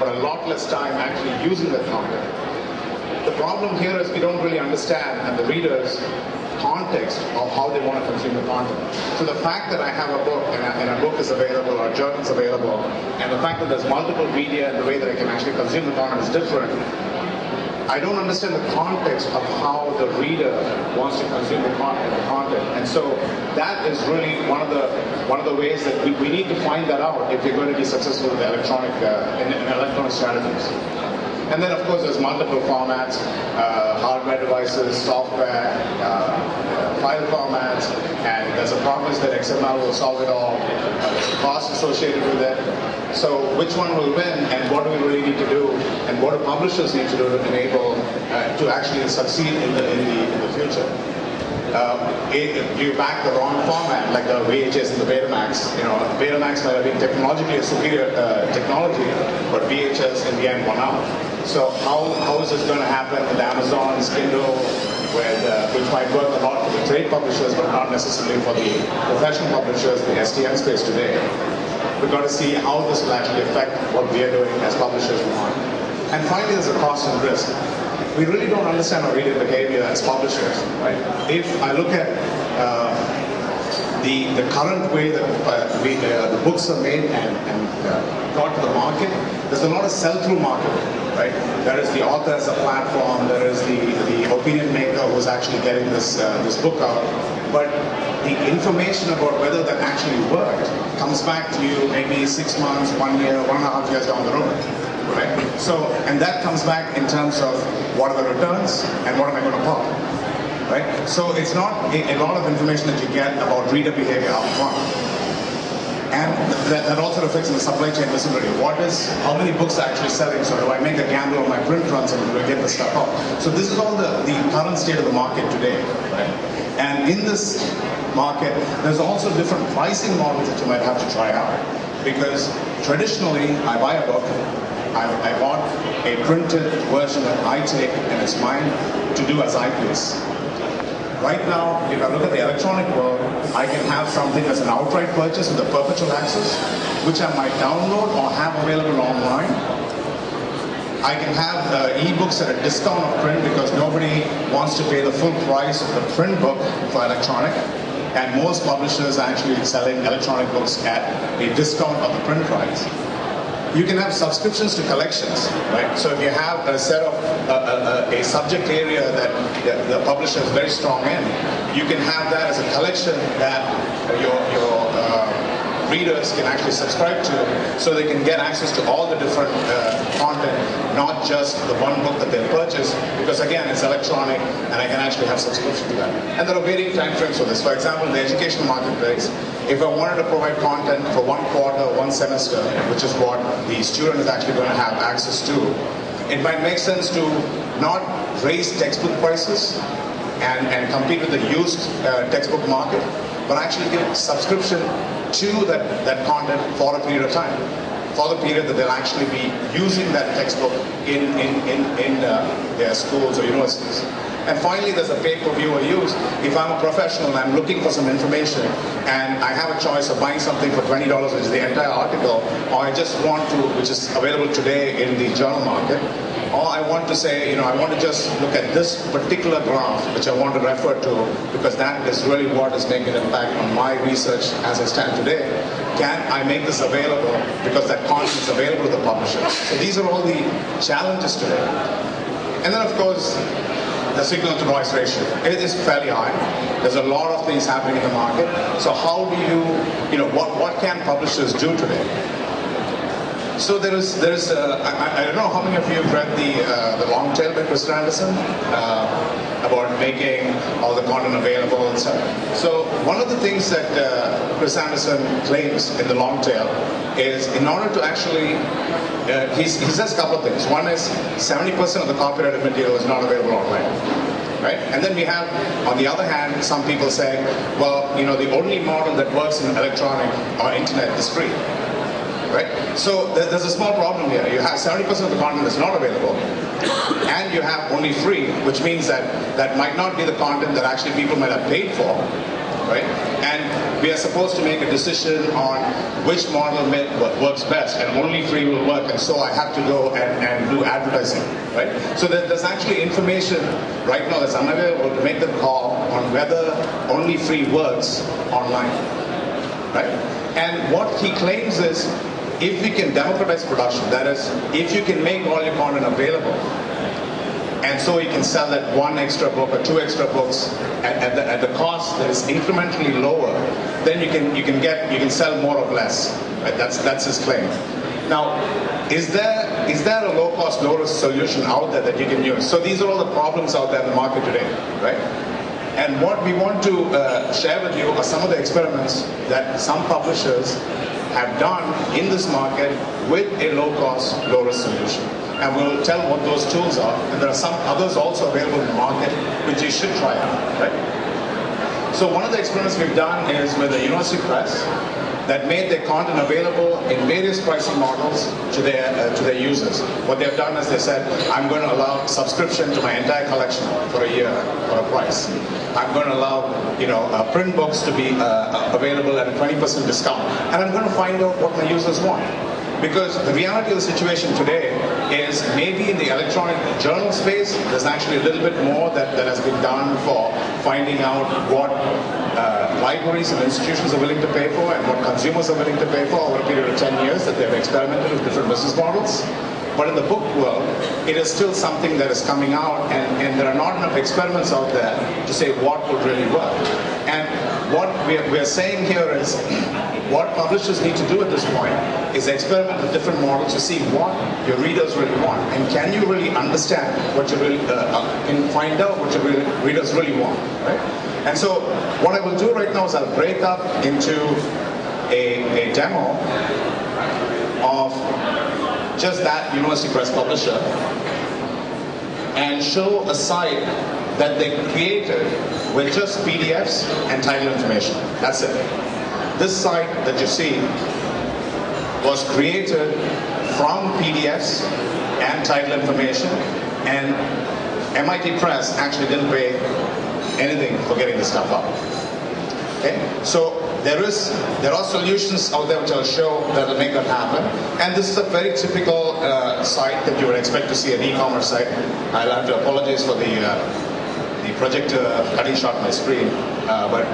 but a lot less time actually using the content. The problem here is we don't really understand, and the readers, context of how they want to consume the content. So the fact that I have a book and a book is available or a journal is available, and the fact that there's multiple media and the way that I can actually consume the content is different, I don't understand the context of how the reader wants to consume the content. And so that is really one of the ways that we need to find that out if you're going to be successful with the electronic strategies. And then, of course, there's multiple formats, hardware devices, software, file formats, and there's a promise that XML will solve it all. There's a cost associated with it. So which one will win, and what do we really need to do, and what do publishers need to do to enable to actually succeed in the future? If you back the wrong format, like the VHS and the Betamax, Betamax might have been technologically a superior technology, but VHS in the end won out. So how is this going to happen with Amazon, Kindle, which might work a lot for the trade publishers, but not necessarily for the professional publishers, the STM space today? We've got to see how this will actually affect what we are doing as publishers want. And finally, there's a cost and risk. We really don't understand our reader behavior as publishers, right? If I look at the current way that the books are made and brought to the market, there's a lot of sell-through marketing, right? There is the author as a platform, there is the opinion maker who's actually getting this book out, but the information about whether that actually worked comes back to you maybe 6 months, 1 year, 1.5 years down the road. Right? So, and that comes back in terms of what are the returns and what am I going to pop, right? So it's not a lot of information that you get about reader behavior up front. And that also reflects in the supply chain visibility. How many books are actually selling? So do I make a gamble on my print runs and do I get the stuff out? So this is all the current state of the market today, right? And in this market, there's also different pricing models that you might have to try out. Because traditionally, I buy a book, I bought a printed version that I take, and it's mine to do as I please. Right now, if I look at the electronic world, I can have something as an outright purchase with a perpetual access, which I might download or have available online. I can have eBooks at a discount of print because nobody wants to pay the full price of the print book for electronic. And most publishers are actually selling electronic books at a discount of the print price. You can have subscriptions to collections, right? So if you have a set of a subject area that the publisher is very strong in, you can have that as a collection that your readers can actually subscribe to, so they can get access to all the different content, not just the one book that they purchase, because again, it's electronic and I can actually have subscription to that. And there are varying time frames for this. For example, in the educational marketplace, if I wanted to provide content for 1 quarter, 1 semester, which is what the student is actually going to have access to, it might make sense to not raise textbook prices and compete with the used textbook market, but actually give subscription to that content for a period of time, for the period that they'll actually be using that textbook in their schools or universities. And finally, there's a pay-per-view or use. If I'm a professional and I'm looking for some information and I have a choice of buying something for $20, which is the entire article, or I just want to, which is available today in the journal market, or I want to say, I want to just look at this particular graph, which I want to refer to, because that is really what is making an impact on my research as I stand today. Can I make this available because that content is available to the publisher? So these are all the challenges today. And then, of course, the signal-to-noise ratio. It is fairly high. There's a lot of things happening in the market. So how do what can publishers do today? So there is I don't know how many of you have read the Long Tail by Chris Anderson about making all the content available and stuff. So one of the things that Chris Anderson claims in the Long Tail is, in order to actually, he says a couple of things. One is 70% of the copyrighted material is not available online. Right? And then we have, on the other hand, some people saying, well, the only model that works in electronic or internet is free. Right? So there's a small problem here. You have 70% of the content that's not available, and you have only free, which means that might not be the content that actually people might have paid for, right? And we are supposed to make a decision on which model works best, and only free will work, and so I have to go and do advertising, right? So there's actually information right now that's unavailable to make the call on whether only free works online, right? And what he claims is, if we can democratize production, that is, if you can make all your content available, and so you can sell that one extra book or two extra books at the cost that is incrementally lower, then you can sell more or less. Right? That's his claim. Now, is there a low-cost, low-risk solution out there that you can use? So these are all the problems out there in the market today, right? And what we want to share with you are some of the experiments that some publishers have done in this market with a low-cost, low-risk solution. And we'll tell what those tools are. And there are some others also available in the market which you should try out, right? So one of the experiments we've done is with a university press that made their content available in various pricing models to their users. What they've done is they said, I'm going to allow subscription to my entire collection for a year for a price. I'm going to allow print books to be available at a 20% discount. And I'm going to find out what my users want. Because the reality of the situation today is maybe in the electronic journal space, there's actually a little bit more that has been done for finding out what libraries and institutions are willing to pay for and what consumers are willing to pay for over a period of 10 years that they've experimented with different business models. But in the book world, it is still something that is coming out, and there are not enough experiments out there to say what would really work. And what we're saying here is, what publishers need to do at this point is experiment with different models to see what your readers really want. And can you really understand what you really, can find out what your readers really want, right? And so what I will do right now is I'll break up into a demo of just that University Press publisher and show a site that they created with just PDFs and title information. That's it. This site that you see was created from PDFs and title information, and MIT Press actually didn't pay anything for getting this stuff up. Okay? So there are solutions out there which I'll show that will make that happen. And this is a very typical site that you would expect to see, an e-commerce site. I'll have to apologize for the projector cutting short my screen, but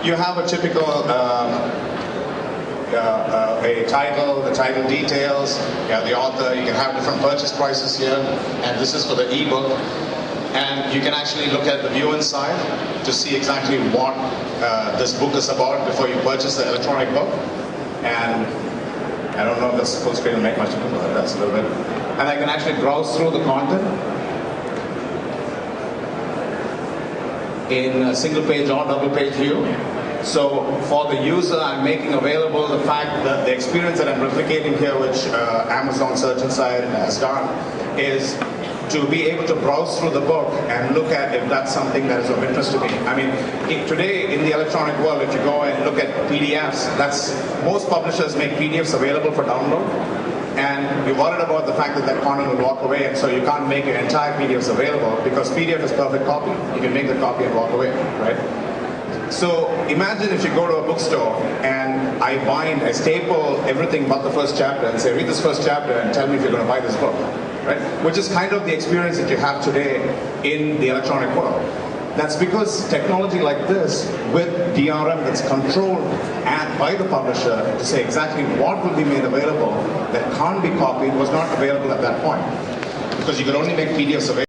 you have a typical a title, the title details, you have the author, you can have different purchase prices here, and this is for the ebook. And you can actually look at the view inside to see exactly what this book is about before you purchase the electronic book. And I don't know if this full screen will make much of it, but that's a little bit. And I can actually browse through the content in a single page or double page view. So for the user, I'm making available the fact that the experience that I'm replicating here, which Amazon Search Inside has done, is to be able to browse through the book and look at if that's something that is of interest to me. I mean, today in the electronic world, if you go and look at PDFs, most publishers make PDFs available for download, and you're worried about the fact that that content will walk away, and so you can't make your entire PDFs available because PDF is perfect copy. You can make the copy and walk away, right? So imagine if you go to a bookstore and I staple everything but the first chapter and say, read this first chapter and tell me if you're going to buy this book, right? Which is kind of the experience that you have today in the electronic world. That's because technology like this, with DRM that's controlled by the publisher to say exactly what will be made available that can't be copied, was not available at that point. Because you could only make PDFs available.